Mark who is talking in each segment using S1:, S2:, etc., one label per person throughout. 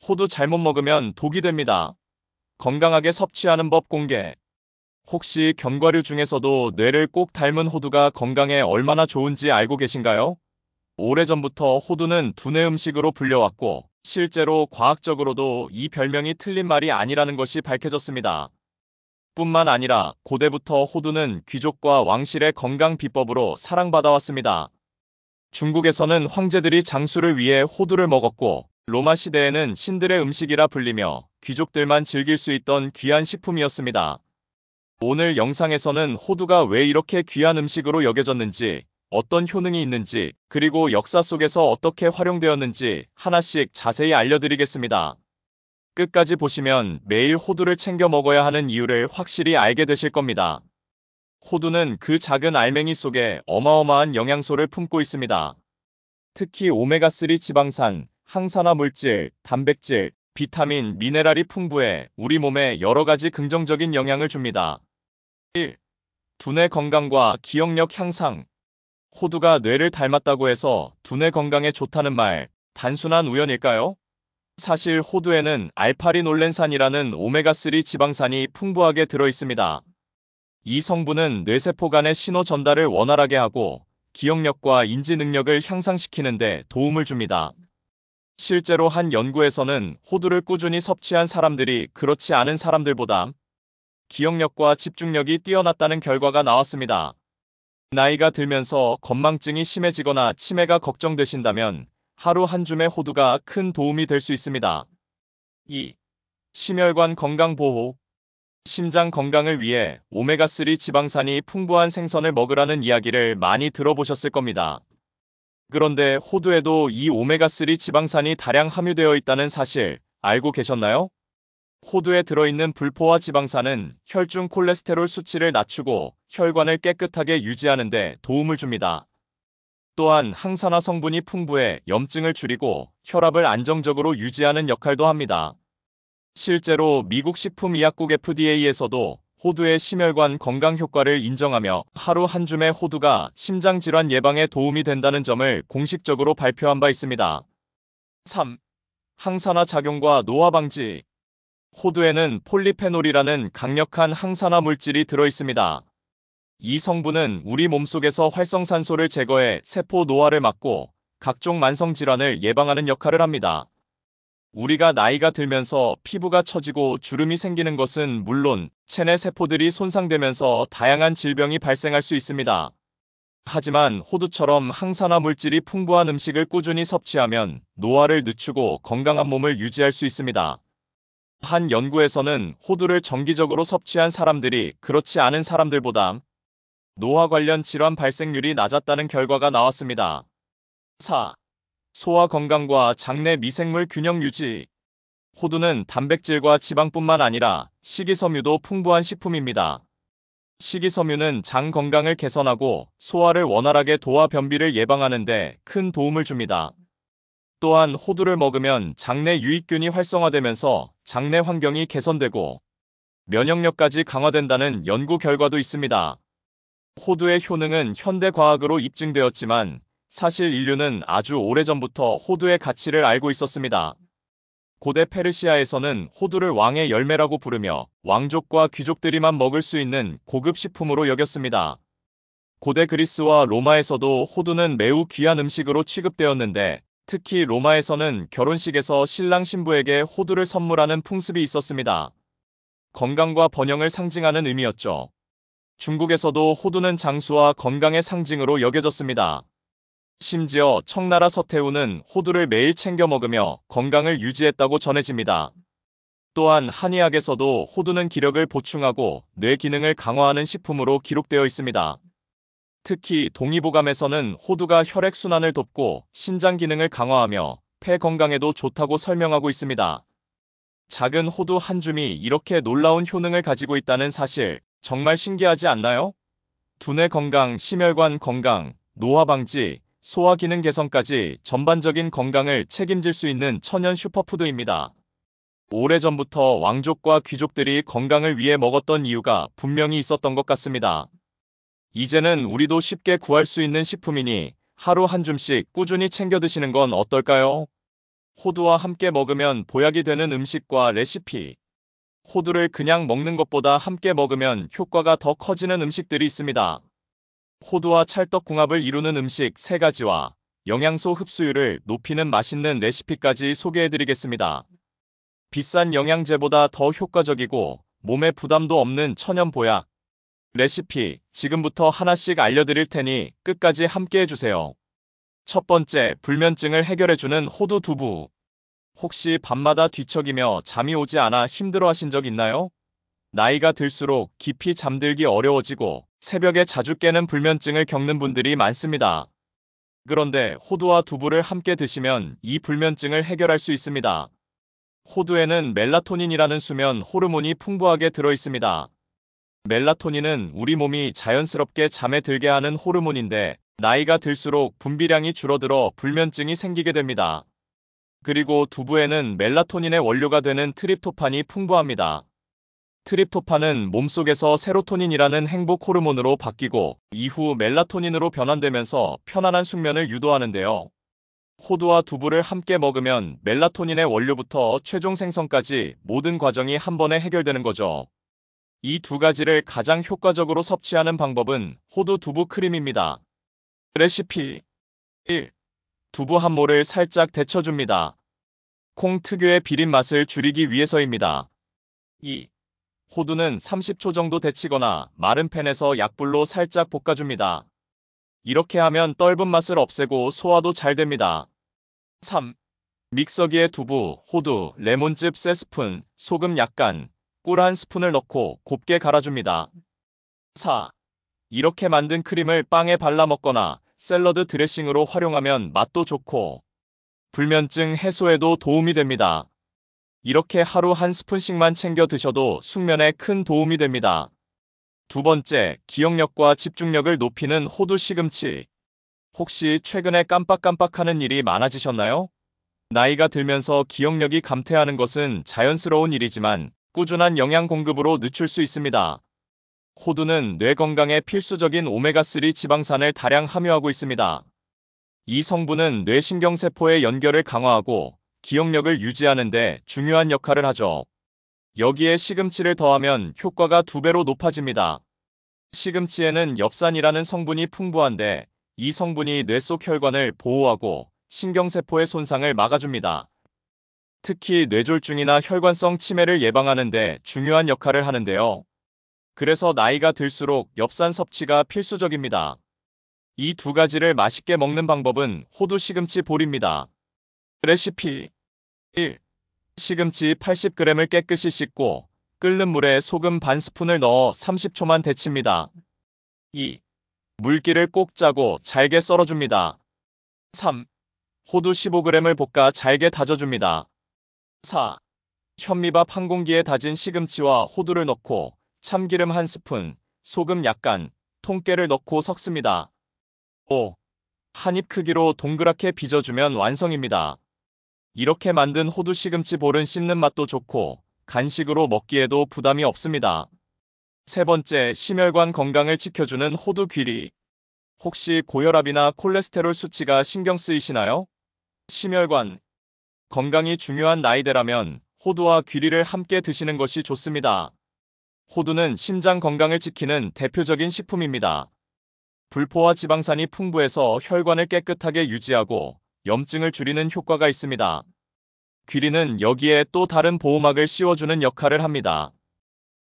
S1: 호두 잘못 먹으면 독이 됩니다. 건강하게 섭취하는 법 공개. 혹시 견과류 중에서도 뇌를 꼭 닮은 호두가 건강에 얼마나 좋은지 알고 계신가요? 오래전부터 호두는 두뇌 음식으로 불려왔고, 실제로 과학적으로도 이 별명이 틀린 말이 아니라는 것이 밝혀졌습니다. 뿐만 아니라 고대부터 호두는 귀족과 왕실의 건강 비법으로 사랑받아왔습니다. 중국에서는 황제들이 장수를 위해 호두를 먹었고, 로마 시대에는 신들의 음식이라 불리며 귀족들만 즐길 수 있던 귀한 식품이었습니다. 오늘 영상에서는 호두가 왜 이렇게 귀한 음식으로 여겨졌는지, 어떤 효능이 있는지, 그리고 역사 속에서 어떻게 활용되었는지 하나씩 자세히 알려드리겠습니다. 끝까지 보시면 매일 호두를 챙겨 먹어야 하는 이유를 확실히 알게 되실 겁니다. 호두는 그 작은 알맹이 속에 어마어마한 영양소를 품고 있습니다. 특히 오메가3 지방산, 항산화 물질, 단백질, 비타민, 미네랄이 풍부해 우리 몸에 여러 가지 긍정적인 영향을 줍니다. 1. 두뇌 건강과 기억력 향상. 호두가 뇌를 닮았다고 해서 두뇌 건강에 좋다는 말, 단순한 우연일까요? 사실 호두에는 알파리놀렌산이라는 오메가3 지방산이 풍부하게 들어있습니다. 이 성분은 뇌세포 간의 신호 전달을 원활하게 하고 기억력과 인지 능력을 향상시키는 데 도움을 줍니다. 실제로 한 연구에서는 호두를 꾸준히 섭취한 사람들이 그렇지 않은 사람들보다 기억력과 집중력이 뛰어났다는 결과가 나왔습니다. 나이가 들면서 건망증이 심해지거나 치매가 걱정되신다면 하루 한 줌의 호두가 큰 도움이 될 수 있습니다. 2. 심혈관 건강 보호. 심장 건강을 위해 오메가3 지방산이 풍부한 생선을 먹으라는 이야기를 많이 들어보셨을 겁니다. 그런데 호두에도 이 오메가3 지방산이 다량 함유되어 있다는 사실 알고 계셨나요? 호두에 들어있는 불포화 지방산은 혈중 콜레스테롤 수치를 낮추고 혈관을 깨끗하게 유지하는 데 도움을 줍니다. 또한 항산화 성분이 풍부해 염증을 줄이고 혈압을 안정적으로 유지하는 역할도 합니다. 실제로 미국 식품의약국 FDA에서도 호두의 심혈관 건강 효과를 인정하며 하루 한 줌의 호두가 심장질환 예방에 도움이 된다는 점을 공식적으로 발표한 바 있습니다. 3. 항산화 작용과 노화 방지. 호두에는 폴리페놀이라는 강력한 항산화 물질이 들어있습니다. 이 성분은 우리 몸속에서 활성산소를 제거해 세포 노화를 막고 각종 만성질환을 예방하는 역할을 합니다. 우리가 나이가 들면서 피부가 처지고 주름이 생기는 것은 물론 체내 세포들이 손상되면서 다양한 질병이 발생할 수 있습니다. 하지만 호두처럼 항산화 물질이 풍부한 음식을 꾸준히 섭취하면 노화를 늦추고 건강한 몸을 유지할 수 있습니다. 한 연구에서는 호두를 정기적으로 섭취한 사람들이 그렇지 않은 사람들보다 노화 관련 질환 발생률이 낮았다는 결과가 나왔습니다. 4. 소화 건강과 장내 미생물 균형 유지. 호두는 단백질과 지방뿐만 아니라 식이섬유도 풍부한 식품입니다. 식이섬유는 장 건강을 개선하고 소화를 원활하게 도와 변비를 예방하는 데 큰 도움을 줍니다. 또한 호두를 먹으면 장내 유익균이 활성화되면서 장내 환경이 개선되고 면역력까지 강화된다는 연구 결과도 있습니다. 호두의 효능은 현대 과학으로 입증되었지만 사실 인류는 아주 오래전부터 호두의 가치를 알고 있었습니다. 고대 페르시아에서는 호두를 왕의 열매라고 부르며 왕족과 귀족들이만 먹을 수 있는 고급 식품으로 여겼습니다. 고대 그리스와 로마에서도 호두는 매우 귀한 음식으로 취급되었는데 특히 로마에서는 결혼식에서 신랑 신부에게 호두를 선물하는 풍습이 있었습니다. 건강과 번영을 상징하는 의미였죠. 중국에서도 호두는 장수와 건강의 상징으로 여겨졌습니다. 심지어 청나라 서태후는 호두를 매일 챙겨 먹으며 건강을 유지했다고 전해집니다. 또한 한의학에서도 호두는 기력을 보충하고 뇌 기능을 강화하는 식품으로 기록되어 있습니다. 특히 동의보감에서는 호두가 혈액순환을 돕고 신장 기능을 강화하며 폐 건강에도 좋다고 설명하고 있습니다. 작은 호두 한 줌이 이렇게 놀라운 효능을 가지고 있다는 사실 정말 신기하지 않나요? 두뇌 건강, 심혈관 건강, 노화 방지, 소화 기능 개선까지 전반적인 건강을 책임질 수 있는 천연 슈퍼푸드입니다. 오래전부터 왕족과 귀족들이 건강을 위해 먹었던 이유가 분명히 있었던 것 같습니다. 이제는 우리도 쉽게 구할 수 있는 식품이니 하루 한 줌씩 꾸준히 챙겨 드시는 건 어떨까요? 호두와 함께 먹으면 보약이 되는 음식과 레시피. 호두를 그냥 먹는 것보다 함께 먹으면 효과가 더 커지는 음식들이 있습니다. 호두와 찰떡궁합을 이루는 음식 3가지와 영양소 흡수율을 높이는 맛있는 레시피까지 소개해드리겠습니다. 비싼 영양제보다 더 효과적이고 몸에 부담도 없는 천연 보약. 레시피 지금부터 하나씩 알려드릴 테니 끝까지 함께 해주세요. 첫 번째, 불면증을 해결해주는 호두 두부. 혹시 밤마다 뒤척이며 잠이 오지 않아 힘들어하신 적 있나요? 나이가 들수록 깊이 잠들기 어려워지고 새벽에 자주 깨는 불면증을 겪는 분들이 많습니다. 그런데 호두와 두부를 함께 드시면 이 불면증을 해결할 수 있습니다. 호두에는 멜라토닌이라는 수면 호르몬이 풍부하게 들어있습니다. 멜라토닌은 우리 몸이 자연스럽게 잠에 들게 하는 호르몬인데 나이가 들수록 분비량이 줄어들어 불면증이 생기게 됩니다. 그리고 두부에는 멜라토닌의 원료가 되는 트립토판이 풍부합니다. 트립토판은 몸속에서 세로토닌이라는 행복 호르몬으로 바뀌고 이후 멜라토닌으로 변환되면서 편안한 숙면을 유도하는데요. 호두와 두부를 함께 먹으면 멜라토닌의 원료부터 최종 생성까지 모든 과정이 한 번에 해결되는 거죠. 이 2가지를 가장 효과적으로 섭취하는 방법은 호두 두부 크림입니다. 레시피 1. 두부 한 모를 살짝 데쳐줍니다. 콩 특유의 비린 맛을 줄이기 위해서입니다. 2. 호두는 30초 정도 데치거나 마른 팬에서 약불로 살짝 볶아줍니다. 이렇게 하면 떫은 맛을 없애고 소화도 잘 됩니다. 3. 믹서기에 두부, 호두, 레몬즙 3스푼, 소금 약간, 꿀 1스푼을 넣고 곱게 갈아줍니다. 4. 이렇게 만든 크림을 빵에 발라 먹거나 샐러드 드레싱으로 활용하면 맛도 좋고 불면증 해소에도 도움이 됩니다. 이렇게 하루 1스푼씩만 챙겨 드셔도 숙면에 큰 도움이 됩니다. 두 번째, 기억력과 집중력을 높이는 호두 시금치. 혹시 최근에 깜빡깜빡하는 일이 많아지셨나요? 나이가 들면서 기억력이 감퇴하는 것은 자연스러운 일이지만 꾸준한 영양 공급으로 늦출 수 있습니다. 호두는 뇌 건강에 필수적인 오메가3 지방산을 다량 함유하고 있습니다. 이 성분은 뇌신경세포의 연결을 강화하고 기억력을 유지하는 데 중요한 역할을 하죠. 여기에 시금치를 더하면 효과가 2배로 높아집니다. 시금치에는 엽산이라는 성분이 풍부한데 이 성분이 뇌 속 혈관을 보호하고 신경세포의 손상을 막아줍니다. 특히 뇌졸중이나 혈관성 치매를 예방하는 데 중요한 역할을 하는데요. 그래서 나이가 들수록 엽산 섭취가 필수적입니다. 이 2가지를 맛있게 먹는 방법은 호두 시금치 볼입니다. 레시피 1. 시금치 80g을 깨끗이 씻고 끓는 물에 소금 반 스푼을 넣어 30초만 데칩니다. 2. 물기를 꼭 짜고 잘게 썰어줍니다. 3. 호두 15g을 볶아 잘게 다져줍니다. 4. 현미밥 한 공기에 다진 시금치와 호두를 넣고 참기름 1스푼, 소금 약간, 통깨를 넣고 섞습니다. 5. 한 입 크기로 동그랗게 빚어주면 완성입니다. 이렇게 만든 호두 시금치 볼은 씹는 맛도 좋고 간식으로 먹기에도 부담이 없습니다. 세 번째, 심혈관 건강을 지켜주는 호두 귀리. 혹시 고혈압이나 콜레스테롤 수치가 신경 쓰이시나요? 심혈관 건강이 중요한 나이대라면 호두와 귀리를 함께 드시는 것이 좋습니다. 호두는 심장 건강을 지키는 대표적인 식품입니다. 불포화 지방산이 풍부해서 혈관을 깨끗하게 유지하고 염증을 줄이는 효과가 있습니다. 귀리는 여기에 또 다른 보호막을 씌워주는 역할을 합니다.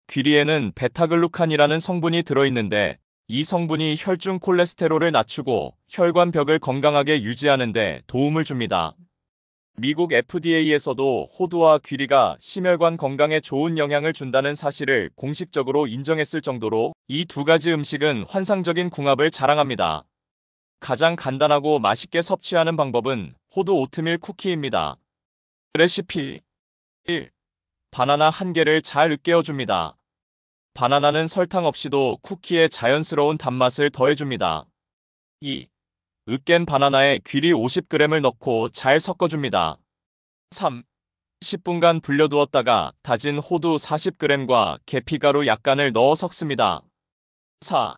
S1: 귀리에는 베타글루칸이라는 성분이 들어있는데 이 성분이 혈중 콜레스테롤을 낮추고 혈관벽을 건강하게 유지하는 데 도움을 줍니다. 미국 FDA에서도 호두와 귀리가 심혈관 건강에 좋은 영향을 준다는 사실을 공식적으로 인정했을 정도로 이 2가지 음식은 환상적인 궁합을 자랑합니다. 가장 간단하고 맛있게 섭취하는 방법은 호두 오트밀 쿠키입니다. 레시피 1. 바나나 1개를 잘 으깨어줍니다. 바나나는 설탕 없이도 쿠키에 자연스러운 단맛을 더해줍니다. 2. 으깬 바나나에 귀리 50g을 넣고 잘 섞어줍니다. 3. 10분간 불려두었다가 다진 호두 40g과 계피가루 약간을 넣어 섞습니다. 4.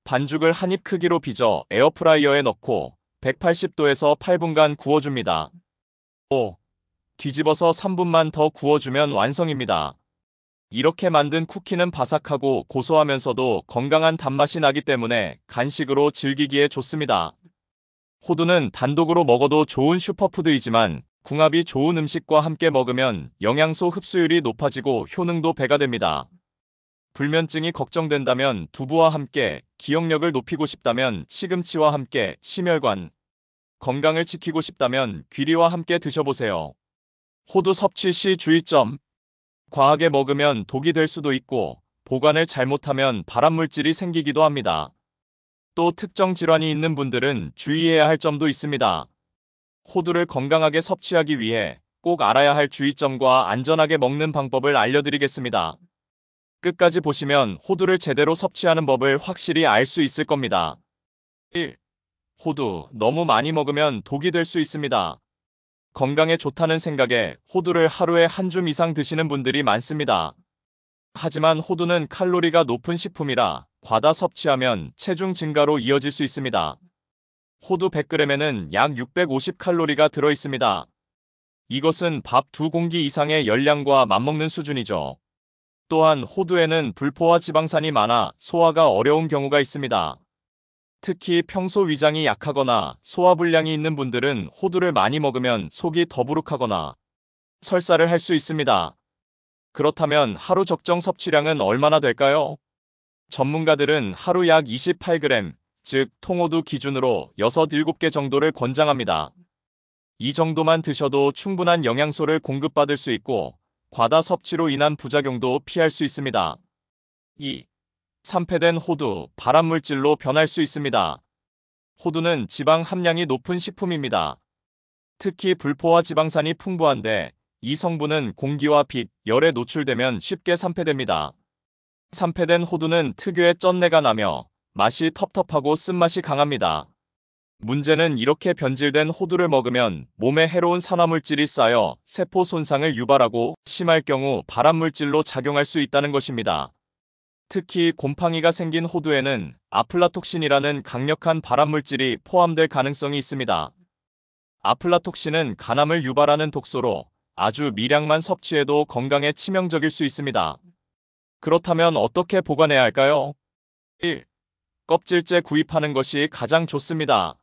S1: 반죽을 한 입 크기로 빚어 에어프라이어에 넣고 180도에서 8분간 구워줍니다. 5. 뒤집어서 3분만 더 구워주면 완성입니다. 이렇게 만든 쿠키는 바삭하고 고소하면서도 건강한 단맛이 나기 때문에 간식으로 즐기기에 좋습니다. 호두는 단독으로 먹어도 좋은 슈퍼푸드이지만 궁합이 좋은 음식과 함께 먹으면 영양소 흡수율이 높아지고 효능도 배가 됩니다. 불면증이 걱정된다면 두부와 함께, 기억력을 높이고 싶다면 시금치와 함께, 심혈관, 건강을 지키고 싶다면 귀리와 함께 드셔보세요. 호두 섭취 시 주의점. 과하게 먹으면 독이 될 수도 있고 보관을 잘못하면 발암물질이 생기기도 합니다. 또 특정 질환이 있는 분들은 주의해야 할 점도 있습니다. 호두를 건강하게 섭취하기 위해 꼭 알아야 할 주의점과 안전하게 먹는 방법을 알려드리겠습니다. 끝까지 보시면 호두를 제대로 섭취하는 법을 확실히 알 수 있을 겁니다. 1. 호두 너무 많이 먹으면 독이 될 수 있습니다. 건강에 좋다는 생각에 호두를 하루에 한 줌 이상 드시는 분들이 많습니다. 하지만 호두는 칼로리가 높은 식품이라 과다 섭취하면 체중 증가로 이어질 수 있습니다. 호두 100g에는 약 650칼로리가 들어있습니다. 이것은 밥 2공기 이상의 열량과 맞먹는 수준이죠. 또한 호두에는 불포화 지방산이 많아 소화가 어려운 경우가 있습니다. 특히 평소 위장이 약하거나 소화불량이 있는 분들은 호두를 많이 먹으면 속이 더부룩하거나 설사를 할 수 있습니다. 그렇다면 하루 적정 섭취량은 얼마나 될까요? 전문가들은 하루 약 28g, 즉 통호두 기준으로 6, 7개 정도를 권장합니다. 이 정도만 드셔도 충분한 영양소를 공급받을 수 있고 과다 섭취로 인한 부작용도 피할 수 있습니다. 2. 산패된 호두, 발암물질로 변할 수 있습니다. 호두는 지방 함량이 높은 식품입니다. 특히 불포화 지방산이 풍부한데 이 성분은 공기와 빛, 열에 노출되면 쉽게 산패됩니다. 산패된 호두는 특유의 쩐내가 나며 맛이 텁텁하고 쓴맛이 강합니다. 문제는 이렇게 변질된 호두를 먹으면 몸에 해로운 산화물질이 쌓여 세포 손상을 유발하고 심할 경우 발암물질로 작용할 수 있다는 것입니다. 특히 곰팡이가 생긴 호두에는 아플라톡신이라는 강력한 발암물질이 포함될 가능성이 있습니다. 아플라톡신은 간암을 유발하는 독소로 아주 미량만 섭취해도 건강에 치명적일 수 있습니다. 그렇다면 어떻게 보관해야 할까요? 1. 껍질째 구입하는 것이 가장 좋습니다.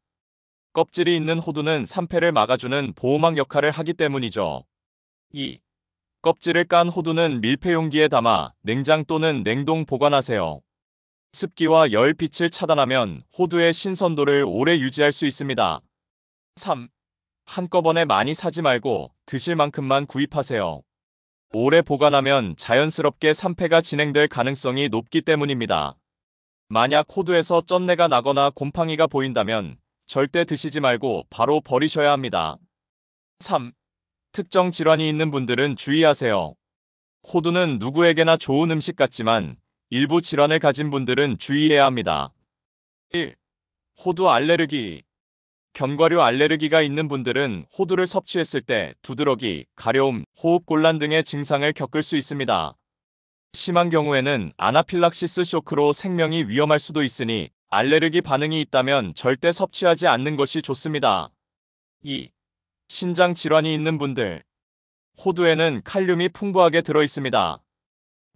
S1: 껍질이 있는 호두는 산패를 막아주는 보호막 역할을 하기 때문이죠. 2. 껍질을 깐 호두는 밀폐 용기에 담아 냉장 또는 냉동 보관하세요. 습기와 열, 빛을 차단하면 호두의 신선도를 오래 유지할 수 있습니다. 3. 한꺼번에 많이 사지 말고 드실 만큼만 구입하세요. 오래 보관하면 자연스럽게 산패가 진행될 가능성이 높기 때문입니다. 만약 호두에서 쩐내가 나거나 곰팡이가 보인다면 절대 드시지 말고 바로 버리셔야 합니다. 3. 특정 질환이 있는 분들은 주의하세요. 호두는 누구에게나 좋은 음식 같지만 일부 질환을 가진 분들은 주의해야 합니다. 1. 호두 알레르기. 견과류 알레르기가 있는 분들은 호두를 섭취했을 때 두드러기, 가려움, 호흡곤란 등의 증상을 겪을 수 있습니다. 심한 경우에는 아나필락시스 쇼크로 생명이 위험할 수도 있으니 알레르기 반응이 있다면 절대 섭취하지 않는 것이 좋습니다. 2. 신장 질환이 있는 분들. 호두에는 칼륨이 풍부하게 들어있습니다.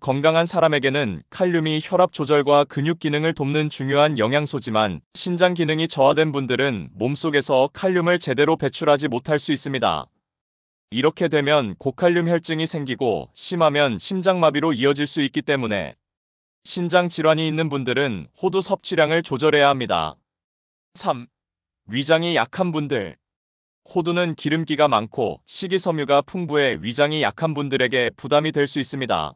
S1: 건강한 사람에게는 칼륨이 혈압 조절과 근육 기능을 돕는 중요한 영양소지만 신장 기능이 저하된 분들은 몸속에서 칼륨을 제대로 배출하지 못할 수 있습니다. 이렇게 되면 고칼륨 혈증이 생기고 심하면 심장마비로 이어질 수 있기 때문에 신장 질환이 있는 분들은 호두 섭취량을 조절해야 합니다. 3. 위장이 약한 분들. 호두는 기름기가 많고 식이섬유가 풍부해 위장이 약한 분들에게 부담이 될 수 있습니다.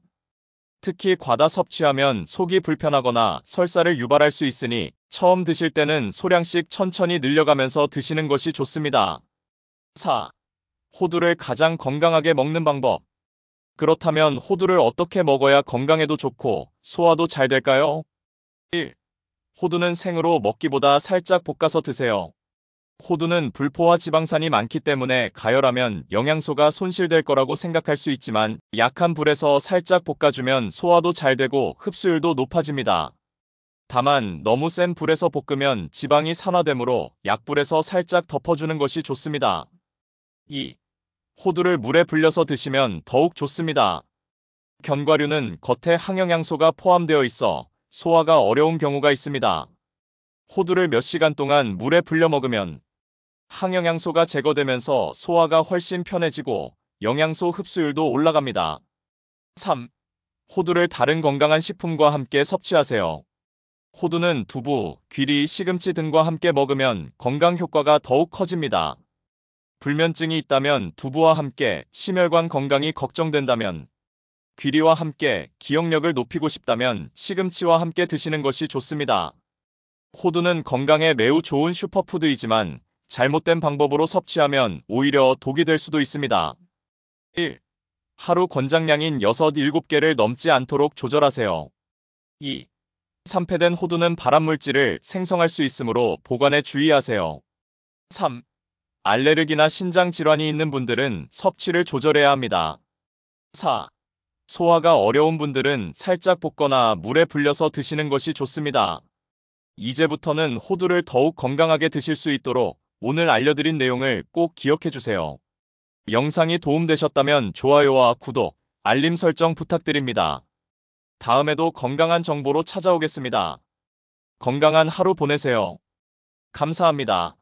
S1: 특히 과다 섭취하면 속이 불편하거나 설사를 유발할 수 있으니 처음 드실 때는 소량씩 천천히 늘려가면서 드시는 것이 좋습니다. 4. 호두를 가장 건강하게 먹는 방법. 그렇다면 호두를 어떻게 먹어야 건강에도 좋고 소화도 잘 될까요? 1. 호두는 생으로 먹기보다 살짝 볶아서 드세요. 호두는 불포화 지방산이 많기 때문에 가열하면 영양소가 손실될 거라고 생각할 수 있지만 약한 불에서 살짝 볶아주면 소화도 잘 되고 흡수율도 높아집니다. 다만 너무 센 불에서 볶으면 지방이 산화되므로 약불에서 살짝 덮어주는 것이 좋습니다. 2. 호두를 물에 불려서 드시면 더욱 좋습니다. 견과류는 겉에 항영양소가 포함되어 있어 소화가 어려운 경우가 있습니다. 호두를 몇 시간 동안 물에 불려 먹으면 항영양소가 제거되면서 소화가 훨씬 편해지고 영양소 흡수율도 올라갑니다. 3. 호두를 다른 건강한 식품과 함께 섭취하세요. 호두는 두부, 귀리, 시금치 등과 함께 먹으면 건강 효과가 더욱 커집니다. 불면증이 있다면 두부와 함께, 심혈관 건강이 걱정된다면 귀리와 함께, 기억력을 높이고 싶다면 시금치와 함께 드시는 것이 좋습니다. 호두는 건강에 매우 좋은 슈퍼푸드이지만 잘못된 방법으로 섭취하면 오히려 독이 될 수도 있습니다. 1. 하루 권장량인 6, 7개를 넘지 않도록 조절하세요. 2. 산패된 호두는 발암물질을 생성할 수 있으므로 보관에 주의하세요. 3. 알레르기나 신장 질환이 있는 분들은 섭취를 조절해야 합니다. 4. 소화가 어려운 분들은 살짝 볶거나 물에 불려서 드시는 것이 좋습니다. 이제부터는 호두를 더욱 건강하게 드실 수 있도록 오늘 알려드린 내용을 꼭 기억해 주세요. 영상이 도움되셨다면 좋아요와 구독, 알림 설정 부탁드립니다. 다음에도 건강한 정보로 찾아오겠습니다. 건강한 하루 보내세요. 감사합니다.